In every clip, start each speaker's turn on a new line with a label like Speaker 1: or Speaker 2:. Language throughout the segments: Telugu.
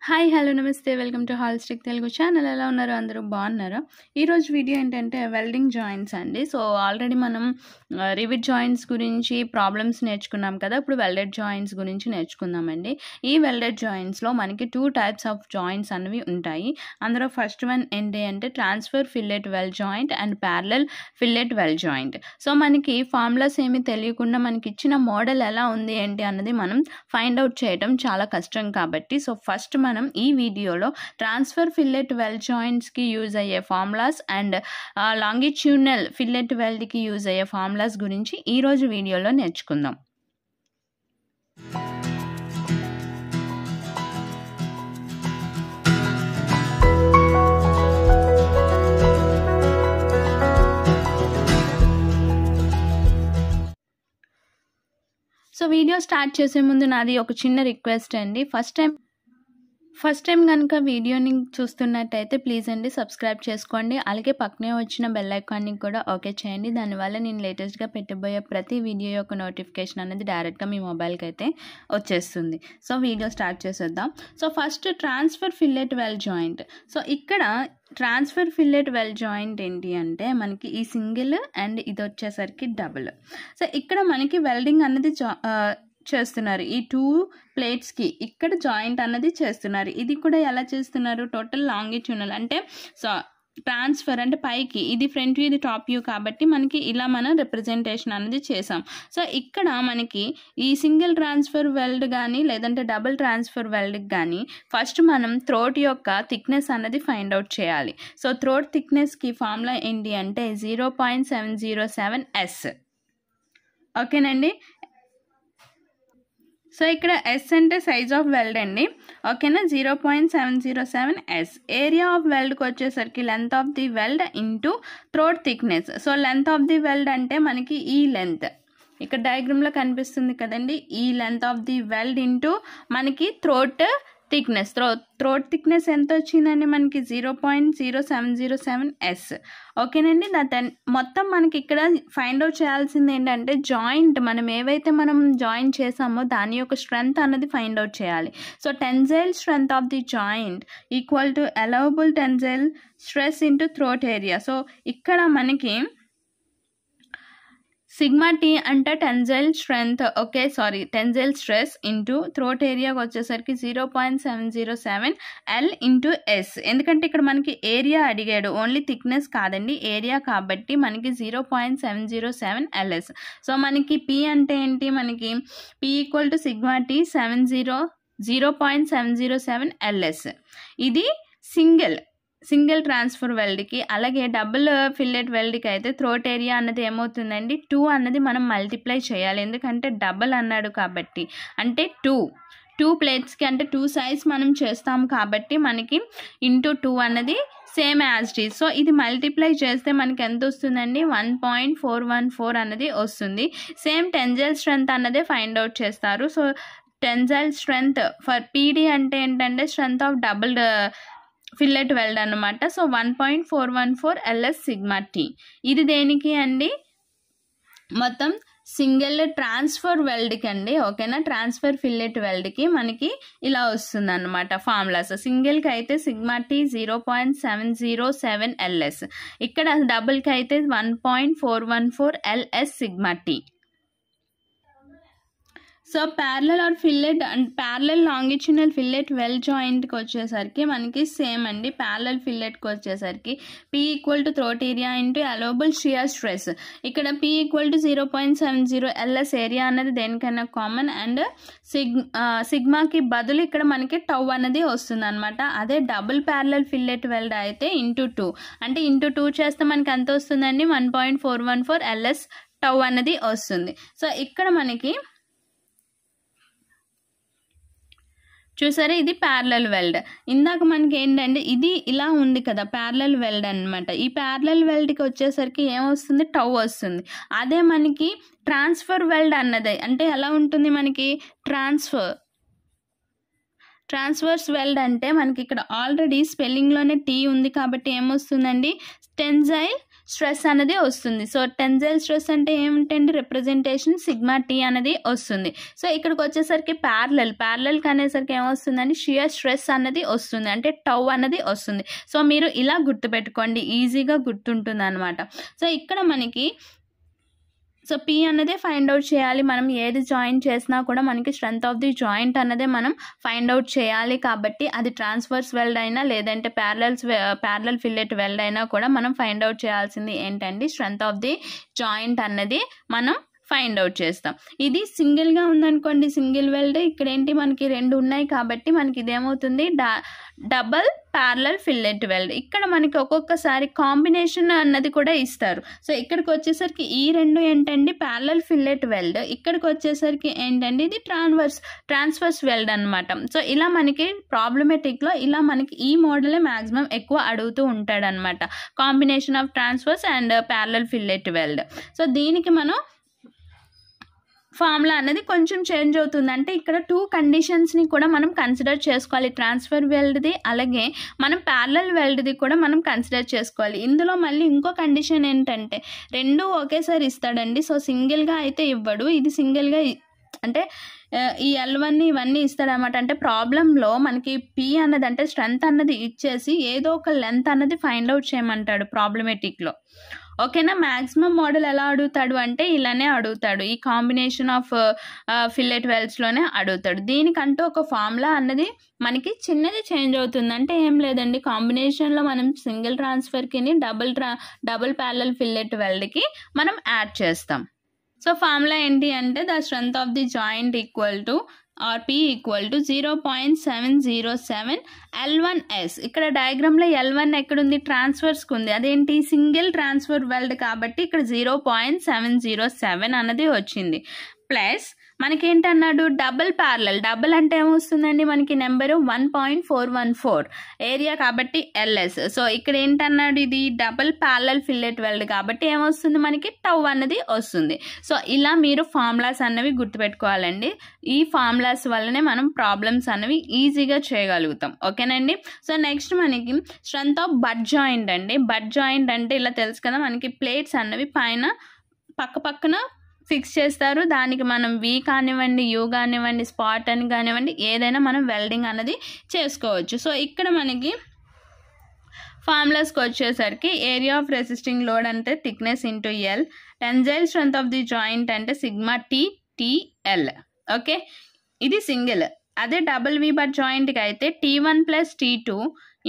Speaker 1: హాయ్ హలో నమస్తే వెల్కమ్ టు హాల్స్టిక్ తెలుగు ఛానల్. ఎలా ఉన్నారు? అందరూ బాగున్నారా? ఈరోజు వీడియో ఏంటంటే వెల్డింగ్ జాయింట్స్ అండి. సో ఆల్రెడీ మనం రివిట్ జాయింట్స్ గురించి ప్రాబ్లమ్స్ నేర్చుకున్నాం కదా. ఇప్పుడు వెల్డెడ్ జాయింట్స్ గురించి నేర్చుకుందామండి. ఈ వెల్డెడ్ జాయింట్స్లో మనకి 2 టైప్స్ ఆఫ్ జాయింట్స్ అనేవి ఉంటాయి. అందులో ఫస్ట్ వన్ ఏంటి అంటే transfer fillet well joint and parallel fillet well joint. So మనకి ఫార్ములాస్ ఏమీ తెలియకుండా మనకి ఇచ్చిన మోడల్ ఎలా ఉంది ఏంటి అన్నది మనం ఫైండ్ అవుట్ చేయడం చాలా కష్టం కాబట్టి సో ఫస్ట్ మనం ఈ వీడియోలో ట్రాన్స్ఫర్ ఫిల్లెట్ వెల్ జాయింట్స్కి యూజ్ అయ్యే ఫార్ములాస్ అండ్ లాంగిట్యూడినల్ ఫిల్లెట్ వెల్డ్కి యూజ్ అయ్యే ఫార్ములాస్ గురించి ఈరోజు వీడియోలో నేర్చుకుందాం. సో వీడియో స్టార్ట్ చేసే ముందు నాది ఒక చిన్న రిక్వెస్ట్ అండి. ఫస్ట్ టైం కనుక వీడియోని చూస్తున్నట్టయితే ప్లీజ్ అండి సబ్స్క్రైబ్ చేసుకోండి. అలాగే పక్కనే వచ్చిన బెల్ ఐకాన్ని కూడా ఓకే చేయండి. దానివల్ల నేను లేటెస్ట్గా పెట్టబోయే ప్రతి వీడియో యొక్క నోటిఫికేషన్ అనేది డైరెక్ట్గా మీ మొబైల్కి అయితే వచ్చేస్తుంది. సో వీడియో స్టార్ట్ చేసేద్దాం. So first transfer fillet well joint. So ఇక్కడ ట్రాన్స్ఫర్ ఫిల్లెట్ వెల్ జాయింట్ ఏంటి అంటే మనకి ఈ సింగిల్ అండ్ ఇది వచ్చేసరికి డబుల్. సో ఇక్కడ మనకి వెల్డింగ్ అన్నది చేస్తున్నారు. ఈ 2 ప్లేట్స్కి ఇక్కడ జాయింట్ అన్నది చేస్తున్నారు. ఇది కూడా ఎలా చేస్తున్నారు? టోటల్ లాంగిట్యూడినల్ అంటే సో ట్రాన్స్ఫర్ అంటే పైకి ఇది ఫ్రంట్ వ్యూ ఇది టాప్ వ్యూ కాబట్టి మనకి ఇలా మనం రిప్రజెంటేషన్ అనేది చేసాం. సో ఇక్కడ మనకి ఈ సింగిల్ ట్రాన్స్ఫర్ వెల్డ్ కానీ లేదంటే డబుల్ ట్రాన్స్ఫర్ వెల్డ్కి కానీ ఫస్ట్ మనం థ్రోట్ యొక్క థిక్నెస్ అన్నది ఫైండ్ అవుట్ చేయాలి. సో థ్రోట్ థిక్నెస్కి ఫార్ములా ఏంటి అంటే 0.707 S. ఓకేనండి. సో ఇక్కడ ఎస్ అంటే సైజ్ ఆఫ్ వెల్డ్ అండి. ఓకేనా, 0.707 S. ఏరియా ఆఫ్ వెల్డ్కి వచ్చేసరికి length of the weld into throat thickness. So length of the weld అంటే మనకి ఈ లెంత్ ఇక్కడ డయాగ్రామ్లో కనిపిస్తుంది కదండి. ఈ length of the weld into మనకి థ్రోట్ థిక్నెస్. థ్రోట్ థిక్నెస్ ఎంత వచ్చిందండి మనకి 0.0707 S. ఓకేనండి. మొత్తం మనకి ఇక్కడ ఫైండ్ అవుట్ చేయాల్సింది ఏంటంటే జాయింట్ మనం ఏవైతే మనం జాయిన్ చేసామో దాని యొక్క స్ట్రెంగ్త్ అన్నది ఫైండ్ అవుట్ చేయాలి. So tensile strength of the joint equal to allowable tensile stress into throat area. So ఇక్కడ మనకి సిగ్మా టీ అంటే tensile strength tensile stress into throat ఏరియాకి వచ్చేసరికి 0.707 L ఇంటూ S. ఎందుకంటే ఇక్కడ మనకి ఏరియా అడిగాడు, ఓన్లీ థిక్నెస్ కాదండి, ఏరియా కాబట్టి మనకి 0.707 LS. సో మనకి P అంటే ఏంటి? మనకి P equal to sigma T 0.707 LS. ఇది సింగిల్ ట్రాన్స్ఫర్ వెల్డ్కి. అలాగే డబుల్ ఫిల్లెట్ వెల్డ్కి అయితే థ్రోట్ ఏరియా అన్నది ఏమవుతుందండి 2 అన్నది మనం మల్టిప్లై చేయాలి. ఎందుకంటే డబుల్ అన్నాడు కాబట్టి అంటే 2 ప్లేట్స్కి అంటే 2 సైజ్ మనం చేస్తాం కాబట్టి మనకి ఇంటూ 2 అన్నది same as it is. So ఇది మల్టిప్లై చేస్తే మనకి ఎంత వస్తుందండి? 1.414 అన్నది వస్తుంది. సేమ్ టెన్జైల్ స్ట్రెంగ్త్ అన్నదే ఫైండ్ అవుట్ చేస్తారు. So tensile strength for PD అంటే ఏంటంటే strength of double fillet weld అనమాట. So 1.414 LS sigma T. ఇది దేనికి అండి? మొత్తం సింగిల్ ట్రాన్స్ఫర్ వెల్డ్కి అండి. ఓకేనా, ట్రాన్స్ఫర్ ఫిల్లెట్ వెల్డ్కి మనకి ఇలా వస్తుంది అనమాట ఫార్ములాస్. సింగిల్కి అయితే సిగ్మా టీ 0.707 LS. ఇక్కడ డబుల్కి అయితే 1.414 LS sigma T. So parallel or fillet and parallel longitudinal fillet weld జాయింట్కి వచ్చేసరికి మనకి సేమ్ అండి. ప్యారలల్ ఫిల్లెట్కి వచ్చేసరికి P equal to throat area into allowable shear stress. ఇక్కడ P equal to 0.70 LS. Area అన్నది దేనికైనా కామన్ అండ్ సిగ్మాకి బదులు ఇక్కడ మనకి టౌ అన్నది వస్తుంది అనమాట. అదే డబుల్ ప్యారలల్ ఫిల్లెట్ వెల్డ్ అయితే ఇంటూ 2 అంటే ఇంటూ 2 చేస్తే మనకి ఎంత వస్తుందండి? 1.414 LS టౌ అన్నది వస్తుంది. సో ఇక్కడ మనకి చూసారా, ఇది ప్యారలల్ వెల్డ్. ఇందాక మనకి ఏంటంటే ఇది ఇలా ఉంది కదా ప్యారలల్ వెల్డ్ అనమాట. ఈ ప్యారలల్ వెల్డ్కి వచ్చేసరికి ఏమొస్తుంది? టౌ వస్తుంది. అదే మనకి ట్రాన్స్ఫర్ వెల్డ్ అన్నది అంటే ఎలా ఉంటుంది? మనకి ట్రాన్స్వర్స్ వెల్డ్ అంటే మనకి ఇక్కడ ఆల్రెడీ స్పెల్లింగ్లోనే టీ ఉంది కాబట్టి ఏమొస్తుందండి? టెన్జైల్ స్ట్రెస్ అనేది వస్తుంది. సో టెన్సైల్ స్ట్రెస్ అంటే ఏమిటండి, రిప్రజెంటేషన్ సిగ్మా టీ అనేది వస్తుంది. సో ఇక్కడికి వచ్చేసరికి ప్యారలల్కి అనేసరికి ఏమొస్తుందండి, షియర్ స్ట్రెస్ అన్నది వస్తుంది, అంటే టౌ అనేది వస్తుంది. సో మీరు ఇలా గుర్తుపెట్టుకోండి, ఈజీగా గుర్తుంటుంది అనమాట. సో ఇక్కడ మనకి సో పీ అన్నదే ఫైండ్ అవుట్ చేయాలి. మనం ఏది జాయిన్ చేసినా కూడా మనకి స్ట్రెంత్ ఆఫ్ ది జాయింట్ అన్నదే మనం ఫైండ్ అవుట్ చేయాలి. కాబట్టి అది ట్రాన్స్వర్స్ వెల్డ్ అయినా లేదంటే ప్యారలల్ ఫిల్లెట్ వెల్డ్ అయినా కూడా మనం ఫైండ్ అవుట్ చేయాల్సింది ఏంటండి, స్ట్రెంత్ ఆఫ్ ది జాయింట్ అన్నది మనం ఫైండ్ అవుట్ చేస్తాం. ఇది సింగిల్గా ఉందనుకోండి, సింగిల్ వెల్డ్, ఇక్కడ ఏంటి మనకి 2 ఉన్నాయి కాబట్టి మనకి ఇదేమవుతుంది, డబల్ ప్యారలల్ ఫిల్లెట్ వెల్డ్. ఇక్కడ మనకి ఒక్కొక్కసారి కాంబినేషన్ అన్నది కూడా ఇస్తారు. సో ఇక్కడికి వచ్చేసరికి ఈ 2 ఏంటండి ప్యారలల్ ఫిల్లెట్ వెల్డ్, ఇక్కడికి వచ్చేసరికి ఏంటండి ఇది ట్రాన్స్వర్స్ వెల్డ్ అనమాట. సో ఇలా మనకి ప్రాబ్లమేటిక్లో ఇలా మనకి ఈ మోడలే మ్యాక్సిమం ఎక్కువ అడుగుతూ ఉంటాడనమాట, combination of transverse and parallel fillet weld. So దీనికి మనం ఫార్ములా అనేది కొంచెం చేంజ్ అవుతుంది. అంటే ఇక్కడ 2 కండిషన్స్ని కూడా మనం కన్సిడర్ చేసుకోవాలి, ట్రాన్స్ఫర్ వెల్డ్ది అలాగే మనం ప్యారలల్ వెల్డ్ది కూడా మనం కన్సిడర్ చేసుకోవాలి. ఇందులో మళ్ళీ ఇంకో కండిషన్ ఏంటంటే 2 ఒకేసారి ఇస్తాడండి. సో సింగిల్గా అయితే ఇవ్వడు, ఇది సింగిల్గా అంటే ఈ L1 ఇవన్నీ ఇస్తాడనమాట. అంటే ప్రాబ్లంలో మనకి పీ అన్నది అంటే స్ట్రెంత్ అన్నది ఇచ్చేసి ఏదో ఒక లెంత్ అన్నది ఫైండ్ అవుట్ చేయమంటాడు ప్రాబ్లమేటిక్లో. ఓకేనా. మ్యాక్సిమం మోడల్ ఎలా అడుగుతాడు అంటే ఇలానే అడుగుతాడు, ఈ కాంబినేషన్ ఆఫ్ ఫిల్లెట్ వెల్డ్స్లోనే అడుగుతాడు. దీనికంటూ ఒక ఫార్ములా అన్నది మనకి చిన్నది చేంజ్ అవుతుంది. అంటే ఏం లేదండి, కాంబినేషన్లో మనం సింగిల్ ట్రాన్స్ఫర్కి డబుల్ ప్యారలల్ ఫిల్లెట్ వెల్డ్కి మనం యాడ్ చేస్తాం. సో ఫార్ములా ఏంటి అంటే the strength of the joint equal to or P equal to 0.707 L1S. ఇక్కడ డయాగ్రామ్లో L1 ఎక్కడుంది, ట్రాన్స్ఫర్స్కి ఉంది, అదేంటి సింగిల్ ట్రాన్స్ఫర్ వెల్డ్ కాబట్టి ఇక్కడ 0.707 అన్నది వచ్చింది. ప్లస్ మనకేంటన్నాడు డబుల్ ప్యారలల్, డబుల్ అంటే ఏమొస్తుందండి మనకి నెంబరు 1.414 ఏరియా కాబట్టి LS. సో ఇక్కడ ఏంటన్నాడు, ఇది డబుల్ ప్యారలల్ ఫిల్లెట్ వెల్డ్ కాబట్టి ఏమొస్తుంది మనకి టౌ అన్నది వస్తుంది. సో ఇలా మీరు ఫార్ములాస్ అన్నవి గుర్తుపెట్టుకోవాలండి. ఈ ఫార్ములాస్ వల్లనే మనం ప్రాబ్లమ్స్ అన్నవి ఈజీగా చేయగలుగుతాం. ఓకేనండి. సో నెక్స్ట్ మనకి స్ట్రెంత్ ఆఫ్ బట్ జాయింట్ అండి. బట్ జాయింట్ అంటే ఇలా తెలుసు కదా, మనకి ప్లేట్స్ అన్నవి పైన పక్కన ఫిక్స్ చేస్తారు. దానికి మనం వి కానివ్వండి, యూ కానివ్వండి, స్పాట్ అని కానివ్వండి, ఏదైనా మనం వెల్డింగ్ అన్నది చేసుకోవచ్చు. సో ఇక్కడ మనకి ఫార్ములాస్కి వచ్చేసరికి ఏరియా ఆఫ్ రెసిస్టింగ్ లోడ్ అంటే thickness into L, tensile strength of the joint అంటే సిగ్మా టీఎల్. ఓకే, ఇది సింగిల్. అదే డబుల్ వి బట్ జాయింట్కి అయితే T1 + T2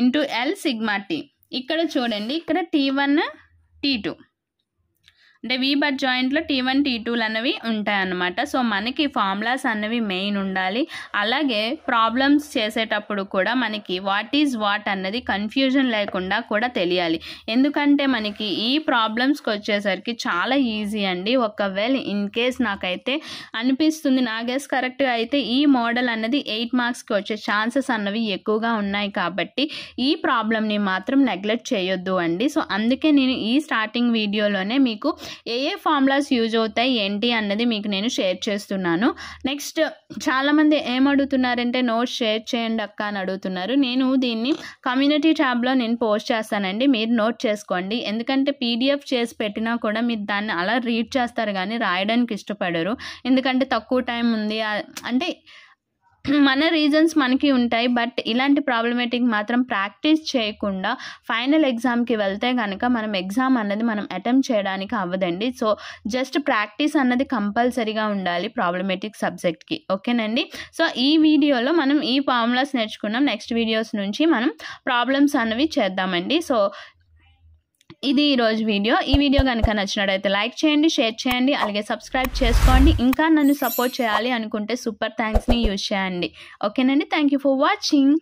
Speaker 1: into L sigma tea. ఇక్కడ చూడండి, ఇక్కడ T1 T2 అంటే వి బట్ జాయింట్లో T1 T2లు అనేవి ఉంటాయన్నమాట. సో మనకి ఫార్ములాస్ అన్నవి మెయిన్ ఉండాలి. అలాగే ప్రాబ్లమ్స్ చేసేటప్పుడు కూడా మనకి వాట్ ఈజ్ వాట్ అన్నది కన్ఫ్యూజన్ లేకుండా కూడా తెలియాలి. ఎందుకంటే మనకి ఈ ప్రాబ్లమ్స్కి వచ్చేసరికి చాలా ఈజీ అండి. ఒకవేళ ఇన్ కేస్ నాకైతే అనిపిస్తుంది, నా గెస్ కరెక్ట్గా అయితే ఈ మోడల్ అన్నది 8 మార్క్స్కి వచ్చే ఛాన్సెస్ అన్నవి ఎక్కువగా ఉన్నాయి. కాబట్టి ఈ ప్రాబ్లమ్ని మాత్రం నెగ్లెక్ట్ చేయొద్దు అండి. సో అందుకే నేను ఈ స్టార్టింగ్ వీడియోలోనే మీకు ఏ ఫార్ములాస్ యూజ్ అవుతాయి ఏంటి అన్నది మీకు నేను షేర్ చేస్తున్నాను. నెక్స్ట్ చాలామంది ఏమడుగుతున్నారంటే నోట్స్ షేర్ చేయండి అక్క అని అడుగుతున్నారు. నేను దీన్ని కమ్యూనిటీ ట్యాబ్లో నేను పోస్ట్ చేస్తానండి, మీరు నోట్ చేసుకోండి. ఎందుకంటే PDF చేసి పెట్టినా కూడా మీరు దాన్ని అలా రీడ్ చేస్తారు కానీ రాయడానికి ఇష్టపడరు. ఎందుకంటే తక్కువ టైం ఉంది అంటే మన రీజన్స్ మనకి ఉంటాయి. బట్ ఇలాంటి ప్రాబ్లమేటిక్ మాత్రం ప్రాక్టీస్ చేయకుండా ఫైనల్ ఎగ్జామ్కి వెళ్తే కనుక మనం ఎగ్జామ్ అన్నది మనం అటెంప్ట్ చేయడానికి అవ్వదండి. సో జస్ట్ ప్రాక్టీస్ అన్నది కంపల్సరీగా ఉండాలి ప్రాబ్లమేటిక్ సబ్జెక్ట్కి. ఓకేనండి. సో ఈ వీడియోలో మనం ఈ ఫార్ములాస్ నేర్చుకున్నాం. నెక్స్ట్ వీడియోస్ నుంచి మనం ప్రాబ్లమ్స్ అన్నవి చేద్దామండి. సో ఇది ఈరోజు వీడియో. ఈ వీడియో కనుక నచ్చినట్టయితే లైక్ చేయండి, షేర్ చేయండి, అలాగే సబ్స్క్రైబ్ చేసుకోండి. ఇంకా నన్ను సపోర్ట్ చేయాలి అనుకుంటే సూపర్ థ్యాంక్స్ని యూజ్ చేయండి. ఓకేనండి. Thank you for watching.